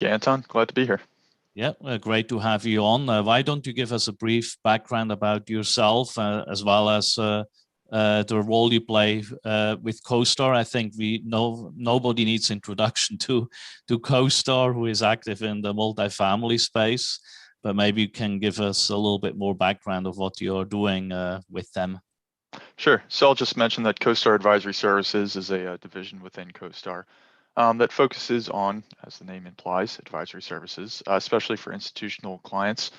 Yeah, Anton, glad to be here. Yeah, great to have you on. Why don't you give us a brief background about yourself, as well as the role you play with CoStar? I think we know nobody needs introduction to CoStar, who is active in the multifamily space. But maybe you can give us a little bit more background of what you're doing with them. Sure. So I'll just mention that CoStar Advisory Services is a division within CoStar that focuses on, as the name implies, advisory services, especially for institutional clients.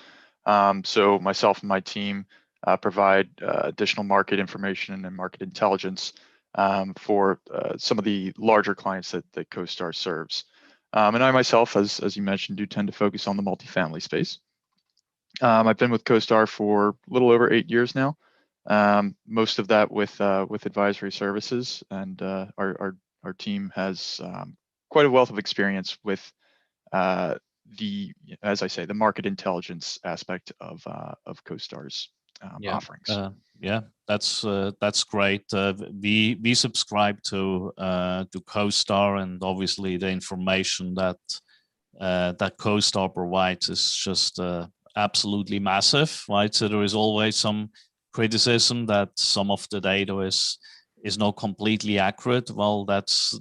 So myself and my team provide additional market information and market intelligence for some of the larger clients that CoStar serves. And I myself, as you mentioned, do tend to focus on the multifamily space. I've been with CoStar for a little over 8 years now. Most of that with advisory services, and our team has quite a wealth of experience with uh, the, as I say, the market intelligence aspect of CoStar's Yeah, offerings. yeah, that's great. We subscribe to CoStar, and obviously the information that CoStar provides is just absolutely massive, right? So there is always some criticism that some of the data is not completely accurate. Well, that's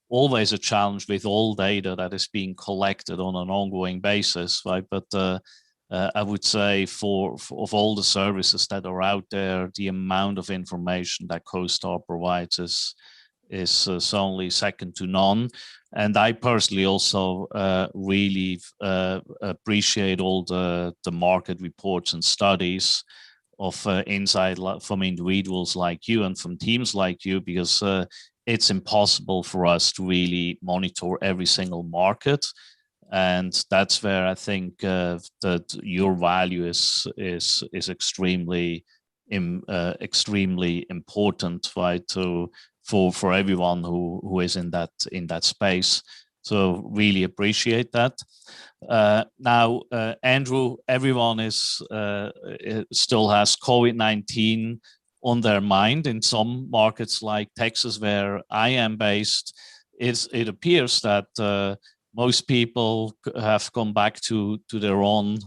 always a challenge with all data that is being collected on an ongoing basis, right? But I would say for of all the services that are out there, the amount of information that CoStar provides is certainly second to none. And I personally also really appreciate all the market reports and studies of insight from individuals like you and from teams like you, because it's impossible for us to really monitor every single market. And that's where I think that your value is extremely important, right? To for everyone who is in that space. So really appreciate that. Now, Andrew, everyone is still has COVID-19 on their mind. In some markets like Texas, where I am based, it appears that most people have gone back to their own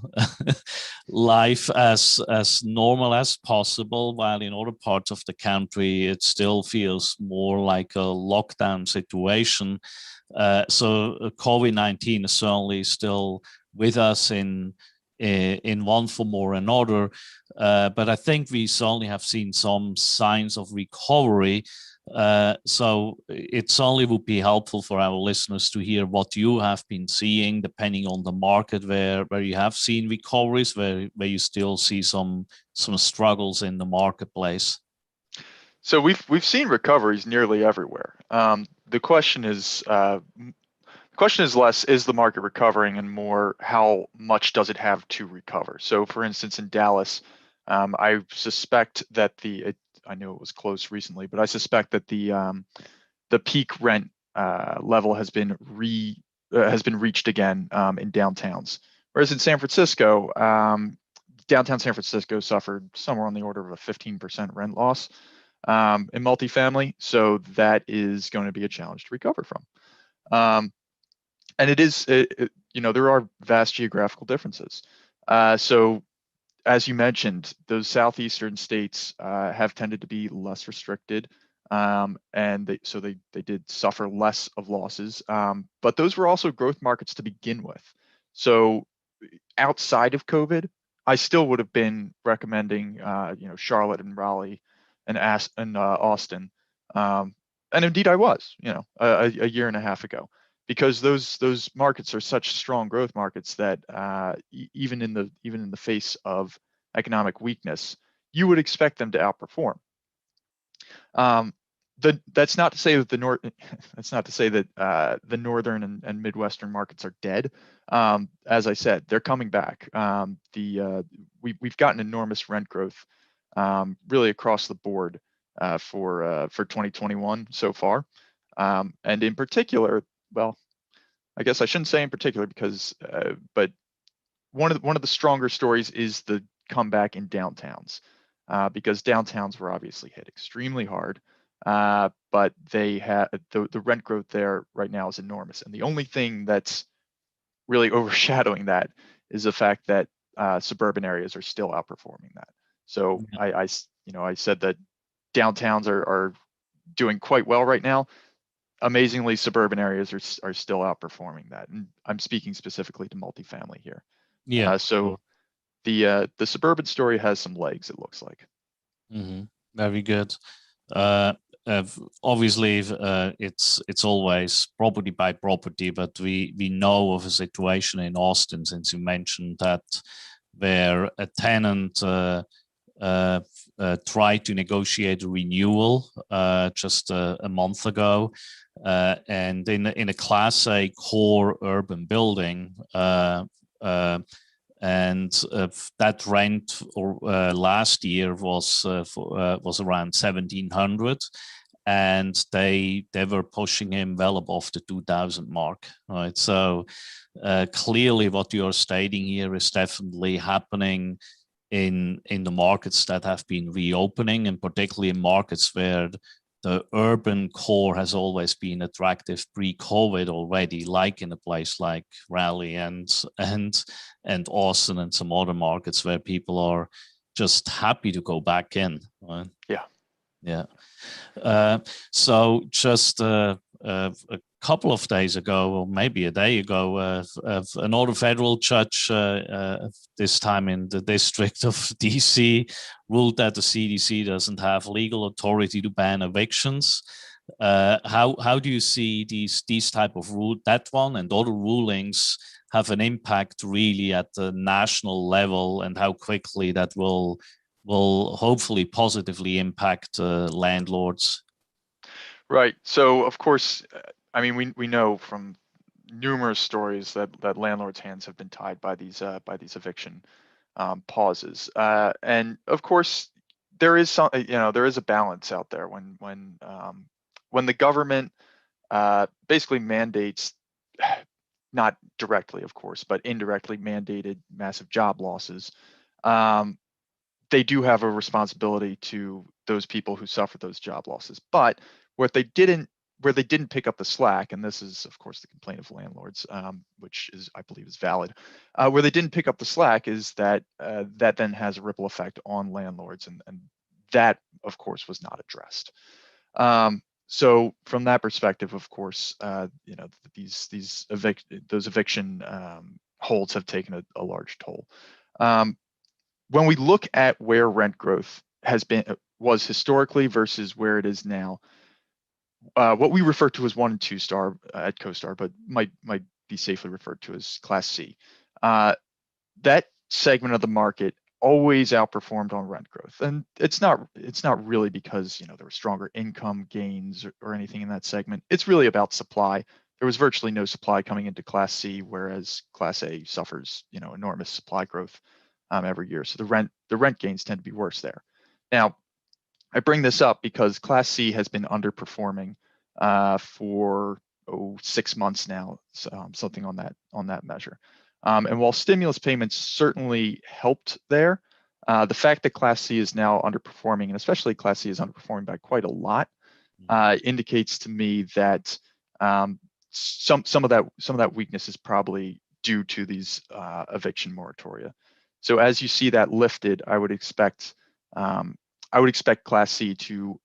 life as normal as possible, while in other parts of the country it still feels more like a lockdown situation. So COVID-19 is certainly still with us in one form or another, but I think we certainly have seen some signs of recovery. So it certainly would be helpful for our listeners to hear what you have been seeing, depending on the market where you have seen recoveries, where you still see some struggles in the marketplace. So we've seen recoveries nearly everywhere. The question is less, is the market recovering, and more, how much does it have to recover? So, for instance, in Dallas, I suspect that I know it was close recently, but I suspect that the peak rent level has been reached again in downtowns. Whereas in San Francisco, downtown San Francisco suffered somewhere on the order of a 15% rent loss in multifamily. So that is going to be a challenge to recover from. Um, and there are vast geographical differences. So as you mentioned, those southeastern states have tended to be less restricted, and they did suffer less of losses. But those were also growth markets to begin with. So outside of COVID, I still would have been recommending Charlotte and Raleigh and Austin, and indeed I was a year and a half ago, because those markets are such strong growth markets that even in the face of economic weakness, you would expect them to outperform. Um, that's not to say that that's not to say that the northern and midwestern markets are dead. As I said, they're coming back. We've gotten enormous rent growth, really across the board for 2021 so far, and in particular, well, I guess I shouldn't say in particular, but one of the stronger stories is the comeback in downtowns, because downtowns were obviously hit extremely hard, but they had the rent growth there right now is enormous, and the only thing that's really overshadowing that is the fact that suburban areas are still outperforming that. So I said that downtowns are doing quite well right now. Amazingly, suburban areas are still outperforming that, and I'm speaking specifically to multifamily here. Yeah. So the suburban story has some legs, it looks like. Very good. Obviously, it's always property by property, but we know of a situation in Austin, since you mentioned that, where a tenant tried to negotiate a renewal just a month ago, and in a Class A core urban building. And that rent last year was around 1,700, and they were pushing him well above the 2,000 mark. Right, so clearly, what you are stating here is definitely happening in the markets that have been reopening, and particularly in markets where the urban core has always been attractive pre-COVID already, like in a place like Raleigh and Austin and some other markets where people are just happy to go back in. Right? Yeah. So just a couple of days ago, or maybe a day ago, another federal judge, this time in the District of DC, ruled that the CDC doesn't have legal authority to ban evictions. How do you see these type of rule, that one and other rulings, have an impact really at the national level, and how quickly that will hopefully positively impact landlords? Right. So of course, I mean, we know from numerous stories that landlords' hands have been tied by these eviction pauses, and of course, there is there is a balance out there when the government basically mandates, not directly, of course, but indirectly mandated massive job losses. They do have a responsibility to those people who suffer those job losses. But where they didn't pick up the slack, and this is, of course, the complaint of landlords, which is, I believe, is valid, where they didn't pick up the slack is that that then has a ripple effect on landlords, and that, of course, was not addressed. So from that perspective, of course, those eviction holds have taken a large toll. When we look at where rent growth was historically versus where it is now, what we refer to as 1 and 2 star at CoStar, but might be safely referred to as Class C, that segment of the market always outperformed on rent growth, and it's not really because there were stronger income gains or anything in that segment. It's really about supply. There was virtually no supply coming into Class C, whereas Class A suffers enormous supply growth every year. So the rent gains tend to be worse there. Now, I bring this up because Class C has been underperforming for 6 months now, something on that measure. And while stimulus payments certainly helped there, the fact that Class C is now underperforming, and especially Class C is underperforming by quite a lot, indicates to me that some of that weakness is probably due to these eviction moratoria. So as you see that lifted, I would expect Class C to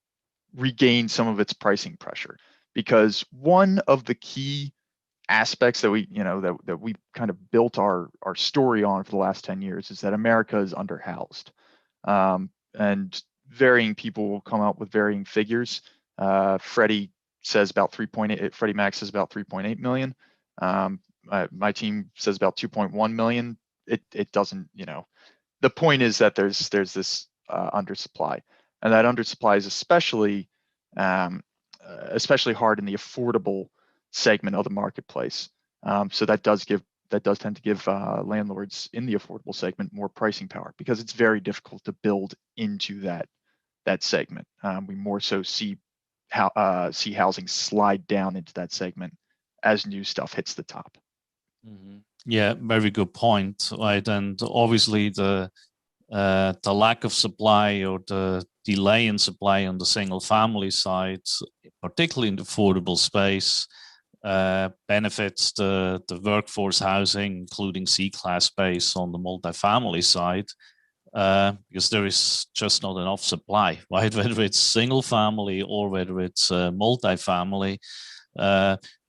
regain some of its pricing pressure, because one of the key aspects that we kind of built our story on for the last 10 years is that America is underhoused, and varying people will come out with varying figures. Freddie says about 3.8. Freddie Mac says about 3.8 million. My team says about 2.1 million. It doesn't, the point is that there's this undersupply, and that undersupply is especially hard in the affordable segment of the marketplace. So that does tend to give landlords in the affordable segment more pricing power, because it's very difficult to build into that segment. We more so see housing slide down into that segment as new stuff hits the top. Mm-hmm. Yeah, very good point. Right, and obviously the lack of supply, or the delay in supply on the single family side, particularly in the affordable space, benefits the workforce housing, including C-class space on the multifamily side, because there is just not enough supply, right? Whether it's single family or whether it's multifamily.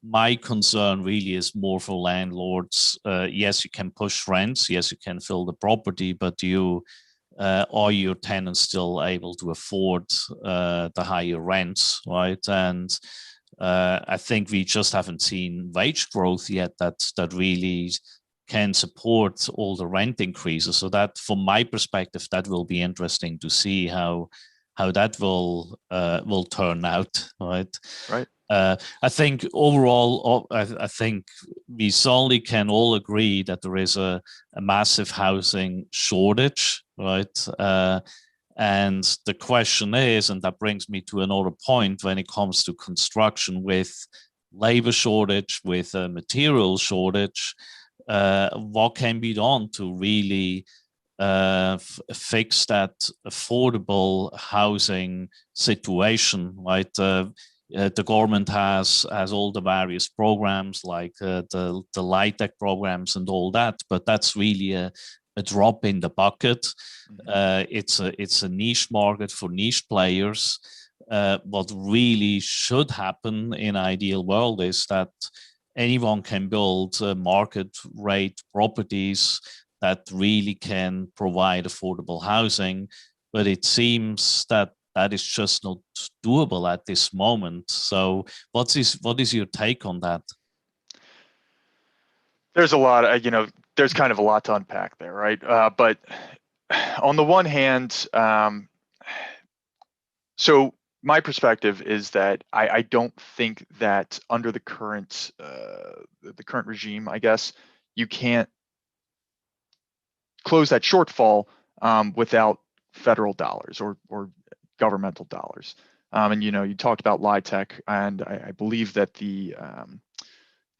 My concern really is more for landlords. Yes, you can push rents. Yes, you can fill the property, but are your tenants still able to afford the higher rents, right? And I think we just haven't seen wage growth yet that really can support all the rent increases. So that, from my perspective, that will be interesting to see how that will turn out, right? Right. I think overall, I think we solely can all agree that there is a massive housing shortage, right? And the question is, and that brings me to another point when it comes to construction, with labor shortage, with material shortage, what can be done to really fix that affordable housing situation, right? The government has all the various programs like the LIHTC programs and all that, but that's really a drop in the bucket. It's a niche market for niche players. What really should happen in an ideal world is that anyone can build market rate properties that really can provide affordable housing, but it seems that is just not doable at this moment. So what is your take on that? There's a lot of, there's kind of a lot to unpack there, right? But on the one hand, so my perspective is that I don't think that under the current regime, I guess, you can't close that shortfall without federal dollars or governmental dollars. And you talked about LIHTC, and I believe that the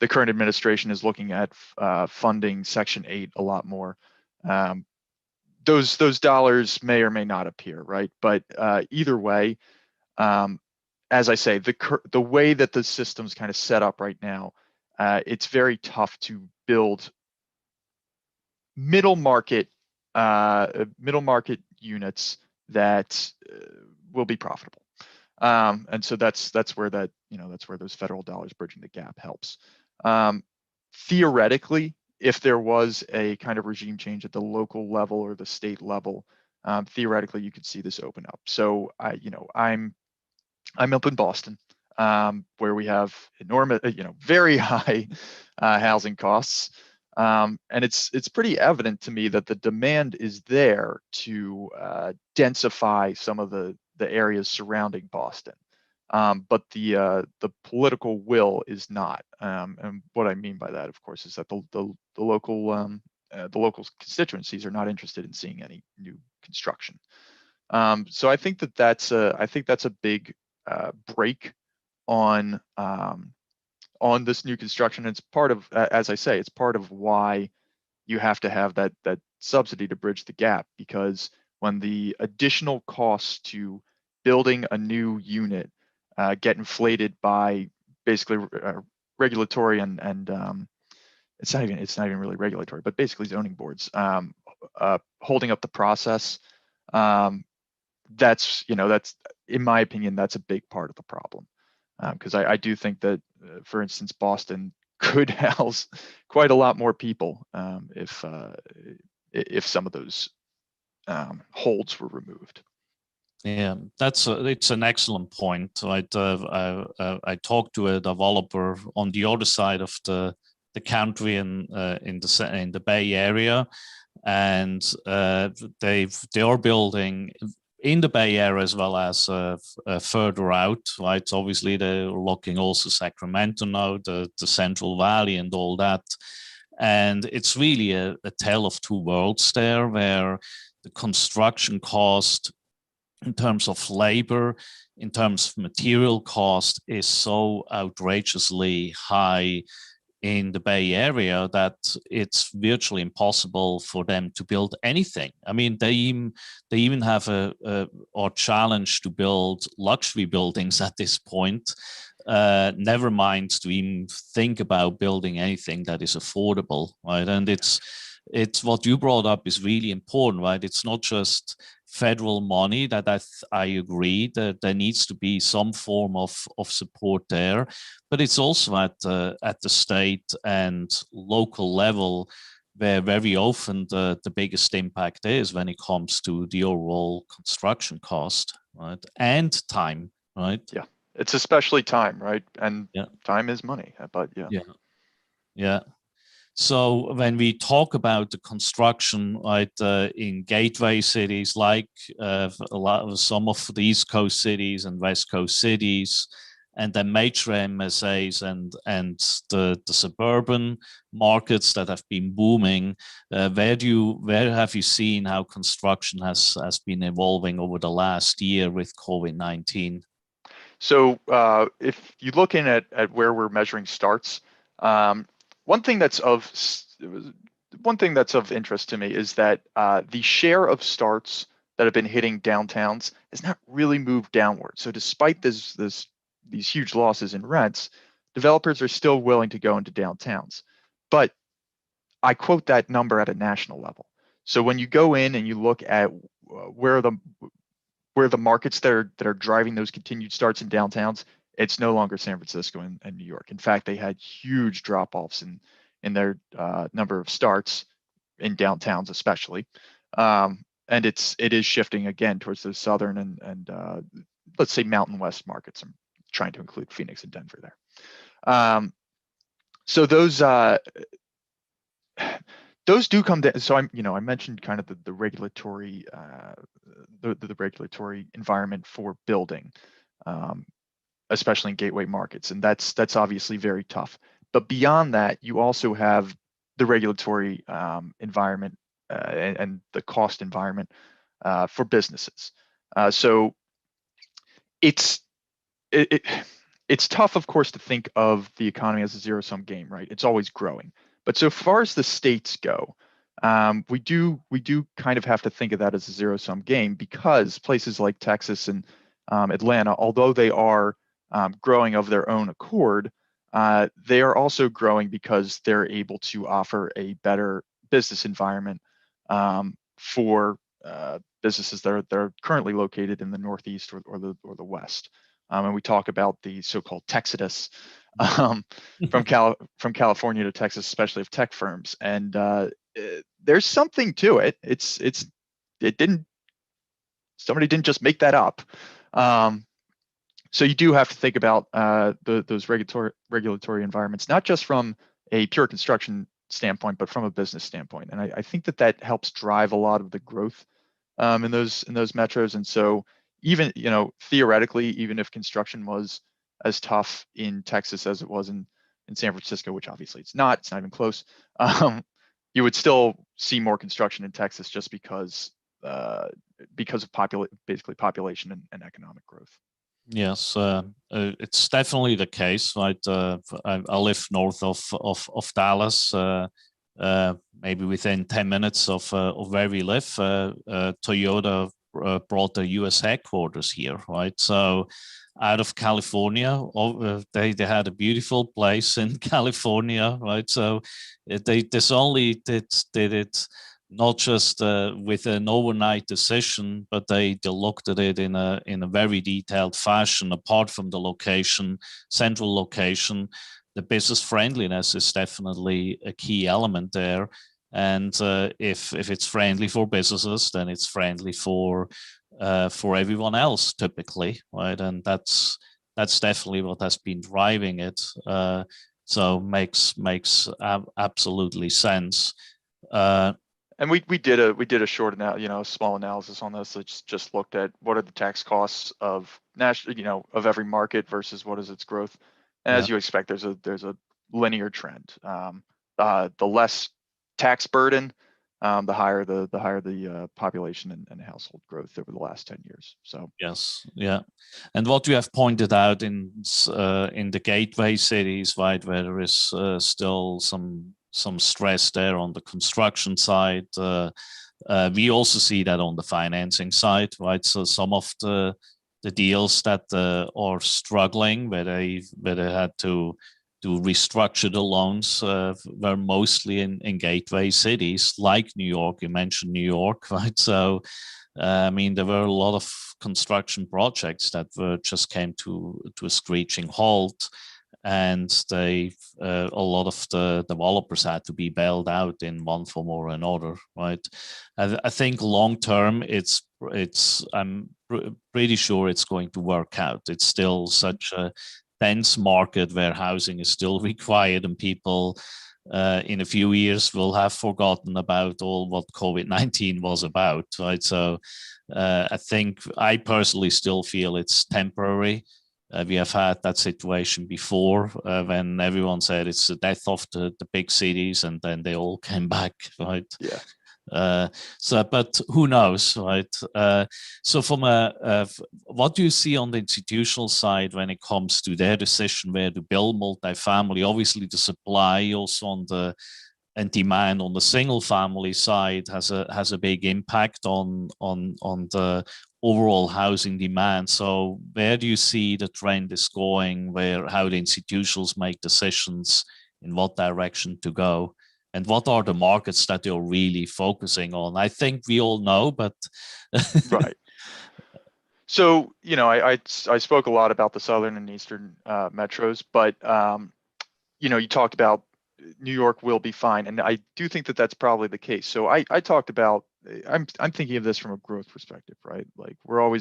current administration is looking at funding Section 8 a lot more. Those dollars may or may not appear, right? But either way, as I say, the way that the system's kind of set up right now, it's very tough to build middle market units that will be profitable. And so that's where that's where those federal dollars bridging the gap helps. Theoretically, if there was a kind of regime change at the local level or the state level, theoretically you could see this open up. So I'm up in Boston, where we have enormous, very high housing costs. And it's pretty evident to me that the demand is there to densify some of the areas surrounding Boston, but the political will is not. And what I mean by that, of course, is that the local constituencies are not interested in seeing any new construction. So I think that's a big break on this new construction. It's part of, as I say, it's part of why you have to have that subsidy to bridge the gap, because when the additional costs to building a new unit get inflated by basically regulatory and it's not even really regulatory, but basically zoning boards holding up the process. That's in my opinion, that's a big part of the problem, because I do think that, for instance, Boston could house quite a lot more people if some of those holds were removed. Yeah, it's an excellent point. Right? I talked to a developer on the other side of the country in the Bay Area, and they are building in the Bay Area as well as further out, right? Obviously, they're looking also Sacramento now, the Central Valley and all that. And it's really a tale of two worlds there, where the construction cost in terms of labor, in terms of material cost, is so outrageously high in the Bay Area that it's virtually impossible for them to build anything. I mean, they even have a challenge to build luxury buildings at this point. never mind to even think about building anything that is affordable, right? And it's what you brought up is really important, right? It's not just federal money that I agree that there needs to be some form of support there, but it's also at the state and local level where very often the biggest impact is when it comes to the overall construction cost, right? And time, right? Yeah, it's especially time, right? And Yeah. time is money, but yeah. Yeah. Yeah. So when we talk about the construction, right, in gateway cities like some of the East Coast cities and West Coast cities, and then major MSAs and the suburban markets that have been booming, where have you seen how construction has been evolving over the last year with COVID-19? So if you look in at where we're measuring starts, one thing that's of interest to me is that the share of starts that have been hitting downtowns has not really moved downward. So despite these huge losses in rents, developers are still willing to go into downtowns. But I quote that number at a national level. So when you go in and you look at where the markets that are driving those continued starts in downtowns, it's no longer San Francisco and New York. In fact, they had huge drop-offs in their number of starts in downtowns, especially, and it is shifting again towards the southern and let's say Mountain West markets. I'm trying to include Phoenix and Denver there. So those do come down. So I mentioned kind of the regulatory the regulatory environment for building, especially in gateway markets, and that's obviously very tough. But beyond that, you also have the regulatory environment and the cost environment for businesses. So it's it's tough, of course, to think of the economy as a zero-sum game, right? It's always growing. But so far as the states go, we do kind of have to think of that as a zero-sum game, because places like Texas and Atlanta, although they are growing of their own accord, they are also growing because they're able to offer a better business environment for businesses that are currently located in the Northeast or the West. And we talk about the so-called Texodus from California to Texas, especially of tech firms. And there's something to it. Somebody didn't just make that up. So you do have to think about those regulatory environments, not just from a pure construction standpoint, but from a business standpoint. And I think that helps drive a lot of the growth in those metros. And so even, theoretically, even if construction was as tough in Texas as it was in San Francisco, which obviously it's not even close, you would still see more construction in Texas just because of basically population and economic growth. Yes, it's definitely the case, right? I live north of Dallas, maybe within 10 minutes of where we live. Toyota brought their U.S. headquarters here, right? So out of California, they had a beautiful place in California, right? So they did it not just with an overnight decision, but they looked at it in a very detailed fashion. Apart from the location, central location, the business friendliness is definitely a key element there. And if it's friendly for businesses, then it's friendly for everyone else typically, right? And that's definitely what has been driving it. So makes absolutely sense. And we did a short small analysis on this. It's just looked at what are the tax costs of national, of every market versus what is its growth. And as you expect, there's a linear trend. The less tax burden, the higher the population and household growth over the last 10 years. So yes, yeah, and what you have pointed out in the gateway cities, right, where there is still some stress there on the construction side. We also see that on the financing side, right? So some of the the deals that are struggling, where they had to restructure the loans, were mostly in gateway cities like New York. You mentioned New York, right? So, I mean, there were a lot of construction projects that just came to a screeching halt, and a lot of the developers had to be bailed out in one form or another, right? I think long term, I'm pretty sure it's going to work out. It's still such a dense market where housing is still required, and people in a few years will have forgotten about all what COVID-19 was about, right? So I personally still feel it's temporary. We have had that situation before when everyone said it's the death of the big cities, and then they all came back, right? Yeah. But who knows, right? So from what do you see on the institutional side when it comes to their decision where to build multifamily? Obviously, the supply also and demand on the single family side has a big impact on the overall housing demand. So where do you see the trend is going, how the institutions make decisions in what direction to go? And what are the markets that you're really focusing on? I think we all know, but Right. So, I spoke a lot about the southern and eastern metros, but you talked about New York will be fine, and I do think that that's probably the case. So I talked about I'm thinking of this from a growth perspective, right? Like we're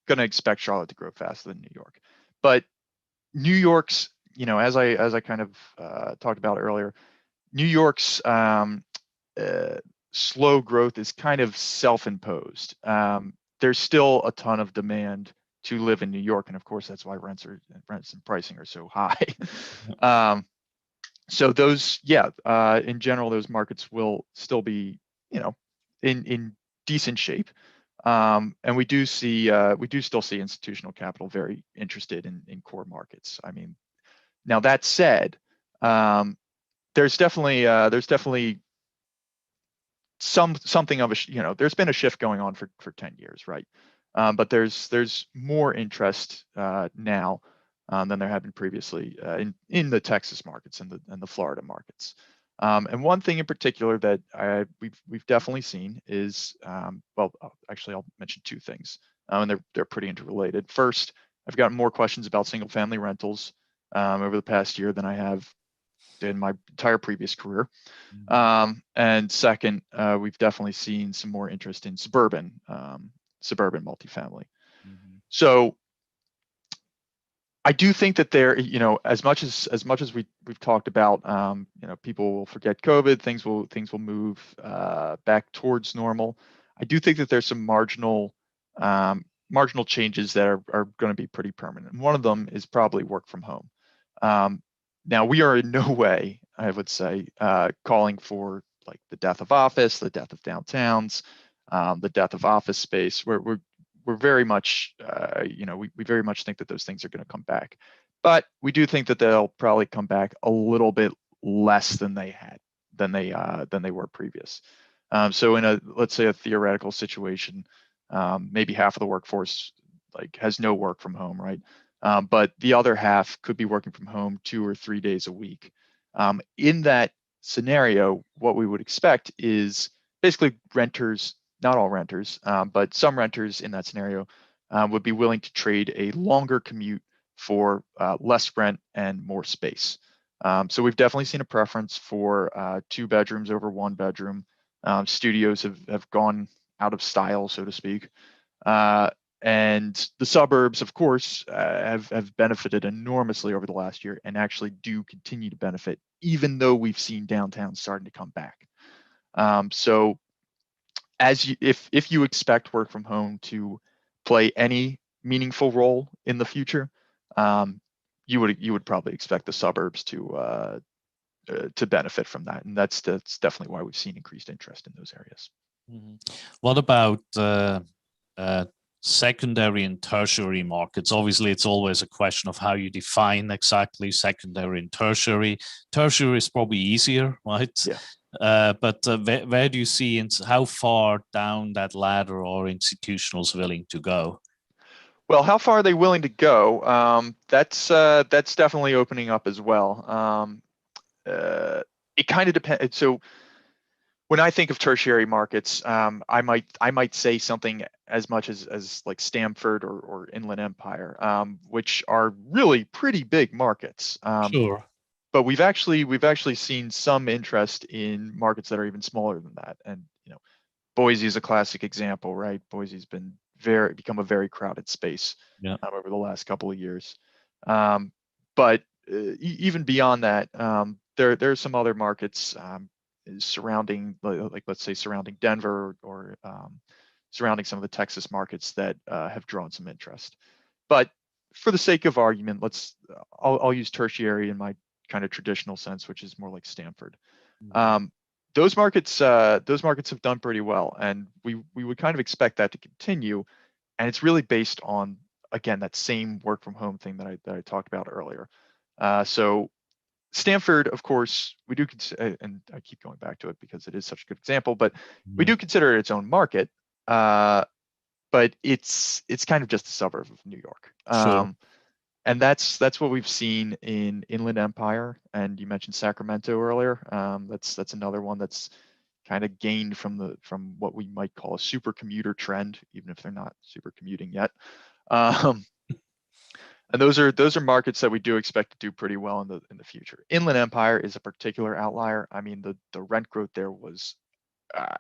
going to expect Charlotte to grow faster than New York, but New York's, as I kind of talked about earlier, New York's slow growth is kind of self-imposed. There's still a ton of demand to live in New York, and of course that's why rents and pricing are so high. So those, in general, those markets will still be, in decent shape. And we do still see institutional capital very interested in core markets. I mean, now that said, there's definitely something of a, there's been a shift going on for 10 years, right? But there's more interest now than there had been previously in the Texas markets and the Florida markets. And one thing in particular that we've definitely seen is, actually I'll mention two things, and they're pretty interrelated. First, I've gotten more questions about single family rentals over the past year than I have in my entire previous career. And second, we've definitely seen some more interest in suburban multifamily. So I do think that there, as much as we've talked about, people will forget COVID, things will move back towards normal. I do think that there's some marginal changes that are going to be pretty permanent. And one of them is probably work from home. Now we are in no way, I would say, calling for like the death of office, the death of downtowns, the death of office space. We're very much, we very much think that those things are going to come back, but we do think that they'll probably come back a little bit less than they were previous. So in let's say a theoretical situation, maybe half of the workforce has no work from home, right? But the other half could be working from home 2 or 3 days a week. In that scenario, what we would expect is basically renters, not all renters, but some renters in that scenario would be willing to trade a longer commute for less rent and more space. So we've definitely seen a preference for 2 bedrooms over 1 bedroom. Studios have gone out of style, so to speak. And the suburbs, of course, have benefited enormously over the last year, and actually do continue to benefit, even though we've seen downtown starting to come back. So, if you expect work from home to play any meaningful role in the future, you would probably expect the suburbs to benefit from that, and that's definitely why we've seen increased interest in those areas. What about secondary and tertiary markets? Obviously, it's always a question of how you define exactly secondary and tertiary. Tertiary is probably easier, right? Yeah. But where do you see, how far down that ladder are institutionals willing to go? Well, how far are they willing to go? That's definitely opening up as well. It kind of depends. So when I think of tertiary markets, I might say something as much as like Stamford or Inland Empire, which are really pretty big markets. Sure. But we've actually seen some interest in markets that are even smaller than that. And Boise is a classic example, right? Boise's become a very crowded space Yeah. over the last couple of years. But even beyond that, there are some other markets surrounding, like let's say surrounding Denver or surrounding some of the Texas markets that have drawn some interest. But for the sake of argument, I'll use tertiary in my kind of traditional sense, which is more like Stanford. Um, those markets have done pretty well, and we would kind of expect that to continue. And it's really based on, again, that same work from home thing that I talked about earlier. So Stanford, of course, we do consider, and I keep going back to it because it is such a good example, but we Mhm. do consider it its own market. But it's kind of just a suburb of New York. Sure. And that's what we've seen in Inland Empire, and you mentioned Sacramento earlier. That's another one that's kind of gained from what we might call a super commuter trend, even if they're not super commuting yet. Um, and those are markets that we do expect to do pretty well in the future. Inland Empire is a particular outlier. I mean, the rent growth there was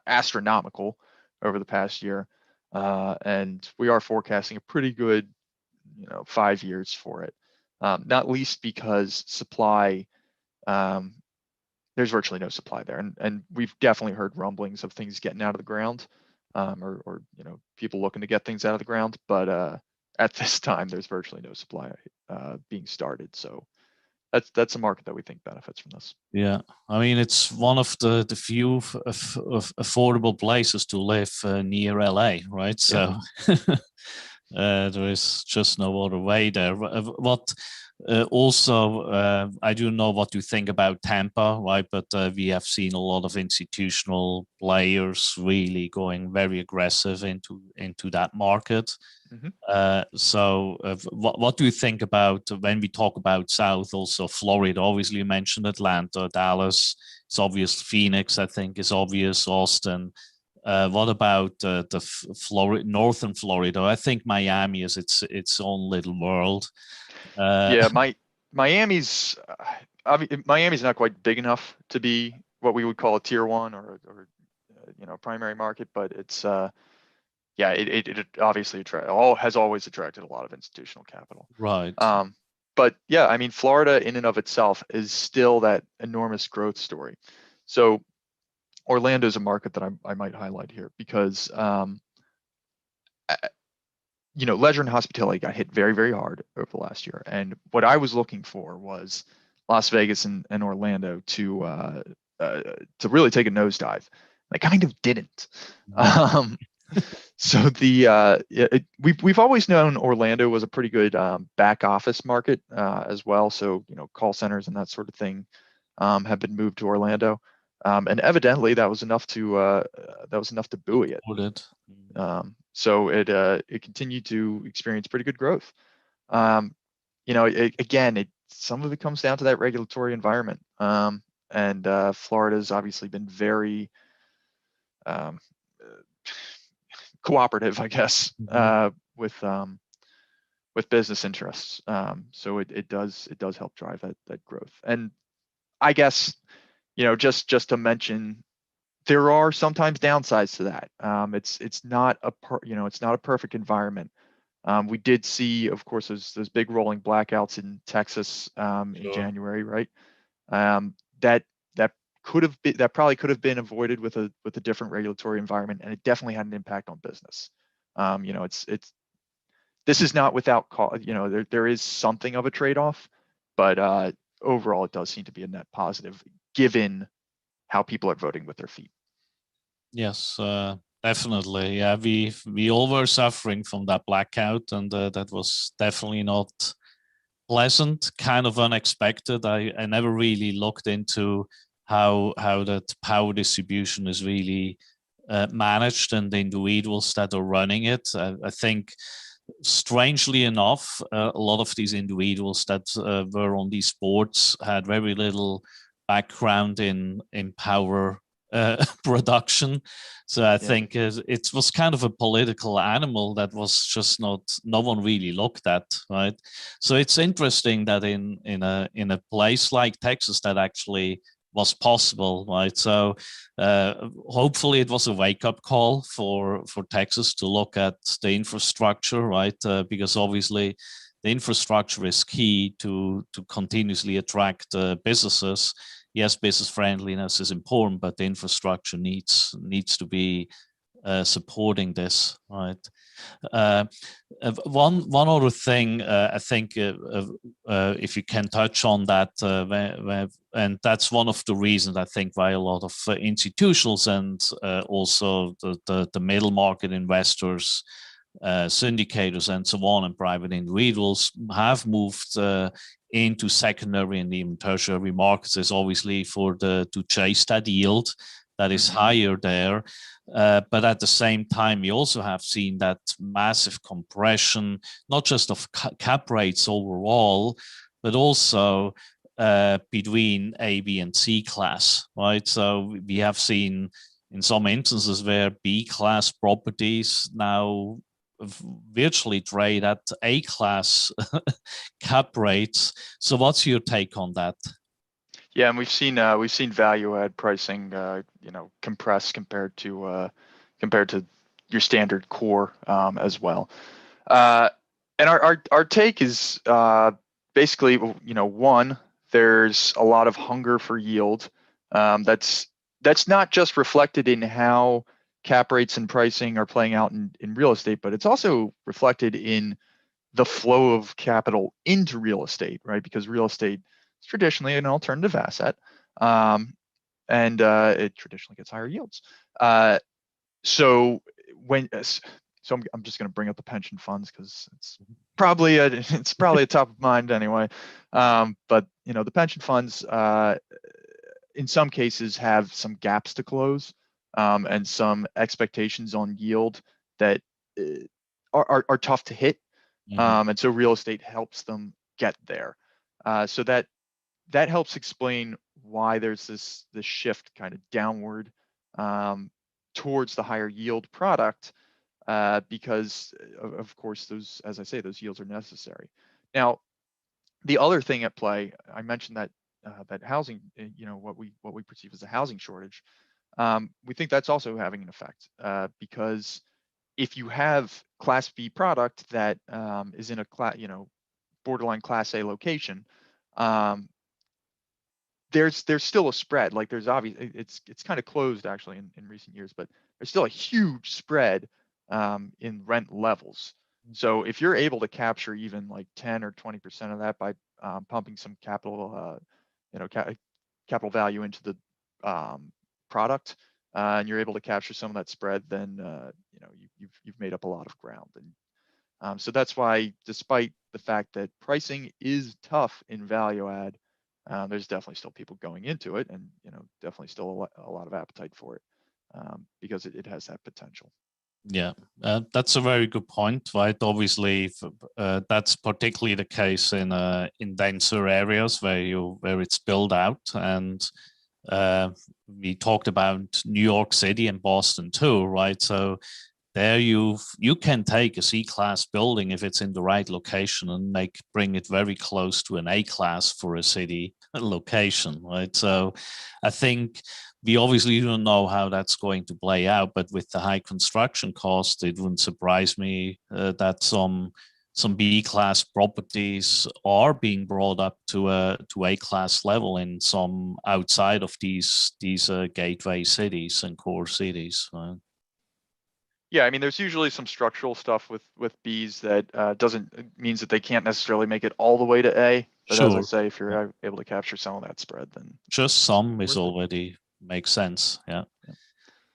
astronomical over the past year, and we are forecasting a pretty good 5 years for it. Not least because supply, um, there's virtually no supply there, and we've definitely heard rumblings of things getting out of the ground, or people looking to get things out of the ground. But at this time, there's virtually no supply being started. So that's a market that we think benefits from this. Yeah, I mean it's one of the few of affordable places to live near LA, right? Yeah. So there is just no other way there. What also, I do know what you think about Tampa, right? But we have seen a lot of institutional players really going very aggressive into that market. hmm What do you think about when we talk about South? Also, Florida. Obviously, you mentioned Atlanta, Dallas. It's obvious. Phoenix, I think, is obvious. Austin. What about the Florida, northern Florida? I think Miami is its own little world. Uh, Yeah, Miami's Miami's not quite big enough to be what we would call a tier one or primary market, but it's yeah, it obviously has always attracted a lot of institutional capital. right. Um, but yeah, I mean, Florida in and of itself is still that enormous growth story. So Orlando is a market that I might highlight here because leisure and hospitality got hit very, very hard over the last year. And what I was looking for was Las Vegas and Orlando to really take a nosedive. They kind of didn't. Mhm. Um, so we've always known Orlando was a pretty good back office market as well. So call centers and that sort of thing have been moved to Orlando, and evidently that was enough to buoy it. Would it? So it continued to experience pretty good growth. Um, again, some of it comes down to that regulatory environment, and Florida's obviously been very um, cooperative, I guess, Mhm. with business interests. So it does help drive that growth. And I guess just to mention, there are sometimes downsides to that. It's not it's not a perfect environment. We did see, of course, those big rolling blackouts in Texas in Sure. January, right? That probably could have been avoided with a different regulatory environment, and it definitely had an impact on business. It's this is not without cost. There is something of a trade-off, but overall, it does seem to be a net positive given how people are voting with their feet. Yes, definitely. Yeah, we all were suffering from that blackout, and that was definitely not pleasant, kind of unexpected. I never really looked into how that power distribution is really managed and the individuals that are running it. I think strangely enough, a lot of these individuals that were on these boards had very little background in power production. So I think it was kind of a political animal that was just no one really looked at, right? So it's interesting that in a place like Texas that actually was possible, right? So hopefully it was a wake-up call for Texas to look at the infrastructure, right? Because obviously the infrastructure is key to continuously attract businesses. Yes, business friendliness is important, but the infrastructure needs to be supporting this, right? One other thing, I think, if you can touch on that, and that's one of the reasons I think why a lot of institutions and also the middle market investors, syndicators, and so on, and private individuals have moved into secondary and even tertiary markets is obviously to chase that yield that is higher there. But at the same time, we also have seen that massive compression, not just of cap rates overall, but also between A, B, and C class, right? So we have seen in some instances where B class properties now virtually trade at A class cap rates. So what's your take on that? Yeah, and we've seen value add pricing, compress compared to your standard core as well. And our take is basically, one, there's a lot of hunger for yield. That's not just reflected in how cap rates and pricing are playing out in real estate, but it's also reflected in the flow of capital into real estate, right? Because real estate is traditionally an alternative asset, and it traditionally gets higher yields. So I'm just going to bring up the pension funds because it's probably a top of mind anyway. But the pension funds in some cases have some gaps to close, and some expectations on yield that are tough to hit. And so real estate helps them get there. So that helps explain why there's this shift kind of downward towards the higher yield product, because of course those, as I say, those yields are necessary. Now, the other thing at play, I mentioned that that housing, what we perceive as a housing shortage, we think that's also having an effect, because if you have Class B product that is in a borderline Class A location, there's still a spread. Like there's it's kind of closed actually in recent years, but there's still a huge spread in rent levels. So if you're able to capture even like 10 or 20% of that by pumping some capital, capital value into the product, and you're able to capture some of that spread, then you've made up a lot of ground. And so that's why, despite the fact that pricing is tough in value add, there's definitely still people going into it, and definitely still a lot of appetite for it, because it has that potential. Yeah, that's a very good point, right? Obviously, that's particularly the case in denser areas where it's built out, and we talked about New York City and Boston too, right? So there you can take a C-class building if it's in the right location and bring it very close to an A-class for a city location, right? So I think we obviously don't know how that's going to play out, but with the high construction cost, it wouldn't surprise me that some B-class properties are being brought up to A-class level in some outside of these gateway cities and core cities. Right? Yeah, I mean, there's usually some structural stuff with Bs that means that they can't necessarily make it all the way to A. But sure. As I say, if you're able to capture some of that spread, then just some is already makes sense. Yeah.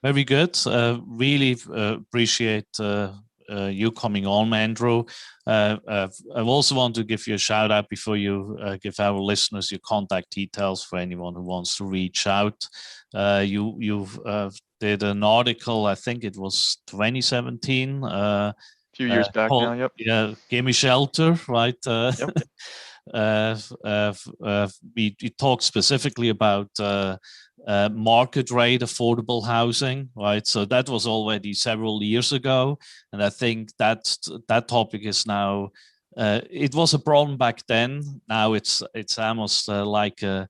Very good. Really appreciate you coming on, Andrew. I also want to give you a shout out before you give our listeners your contact details for anyone who wants to reach out. You did an article, I think it was 2017, few years back now. Yep. Yeah, give me shelter, right? Yep. We talked specifically about market rate affordable housing, right? So that was already several years ago, and I think that topic is now. It was a problem back then. Now it's almost like a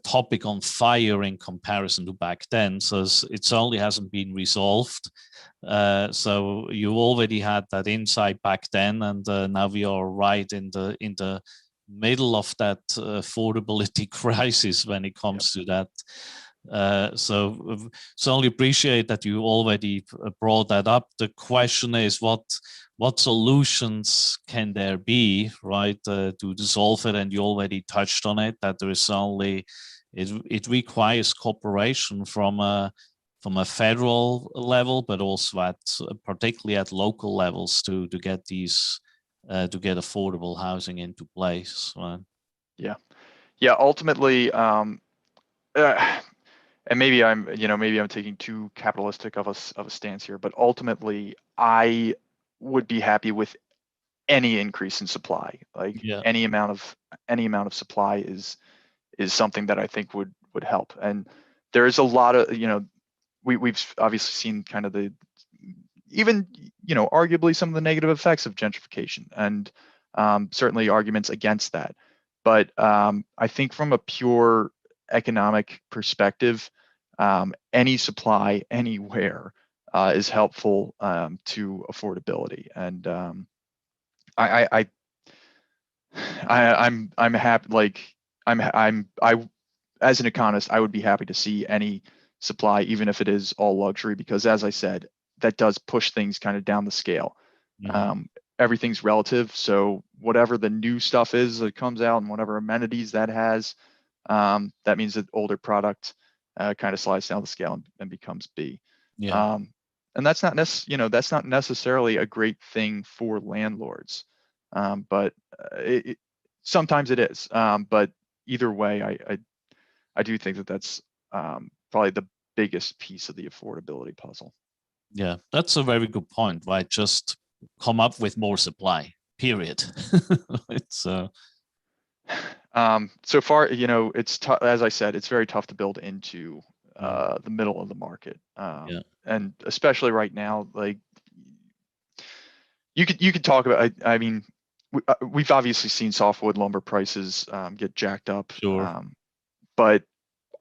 topic on fire in comparison to back then. So it only hasn't been resolved. So you already had that insight back then, and now we are right in the middle of that affordability crisis when it comes to that. So only appreciate that you already brought that up. The question is what solutions can there be, right, to solve it? And you already touched on it, that there is only, it requires cooperation from a federal level, but also particularly at local levels to get these, to get affordable housing into place, right? Yeah. Ultimately, and maybe I'm taking too capitalistic of a stance here, but ultimately, I would be happy with any increase in supply. Like any amount of supply is something that I think would help. And there is a lot of, we've obviously seen kind of the, even, arguably some of the negative effects of gentrification, and certainly arguments against that. But I think from a pure economic perspective, any supply anywhere is helpful to affordability. And I'm happy. Like I as an economist, I would be happy to see any supply, even if it is all luxury, because as I said, that does push things kind of down the scale. Everything's relative, so whatever the new stuff is that comes out and whatever amenities that has, that means that older product kind of slides down the scale and becomes B. And that's not necessarily a great thing for landlords, but sometimes it is. But either way, I do think that that's probably the biggest piece of the affordability puzzle. Yeah, that's a very good point, right? Just come up with more supply, period. It's so far, it's as I said, it's very tough to build into the middle of the market. And especially right now, like you could talk about, I mean, we've obviously seen softwood lumber prices get jacked up. But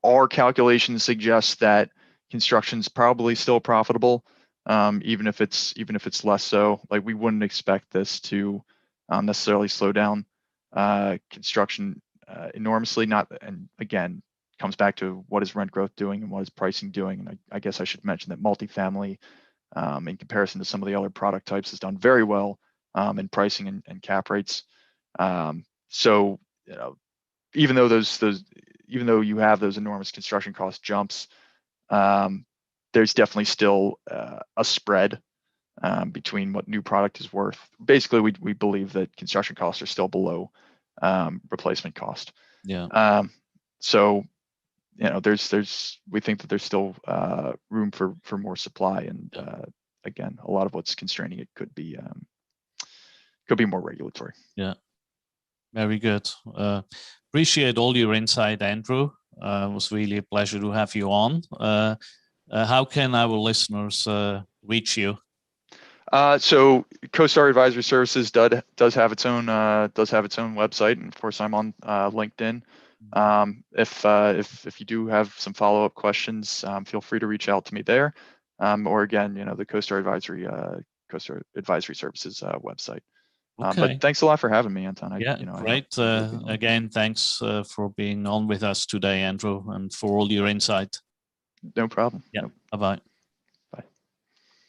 our calculations suggest that construction's probably still profitable, even if it's less so. Like, we wouldn't expect this to necessarily slow down construction enormously. And again, comes back to what is rent growth doing and what is pricing doing. And I guess I should mention that multifamily, in comparison to some of the other product types, has done very well in pricing and cap rates. So even though you have those enormous construction cost jumps, there's definitely still a spread between what new product is worth. Basically, we believe that construction costs are still below replacement cost. So we think that there's still room for more supply, and again, a lot of what's constraining it could be more regulatory. Very good. Appreciate all your insight, Andrew. It was really a pleasure to have you on. How can our listeners reach you? So CoStar Advisory Services does have its own website, and of course I'm on LinkedIn. If you do have some follow-up questions, feel free to reach out to me there, or again, the CoStar Advisory Services website. But thanks a lot for having me, Anton. Great. Again, thanks for being on with us today, Andrew, and for all your insight. No problem. Bye-bye.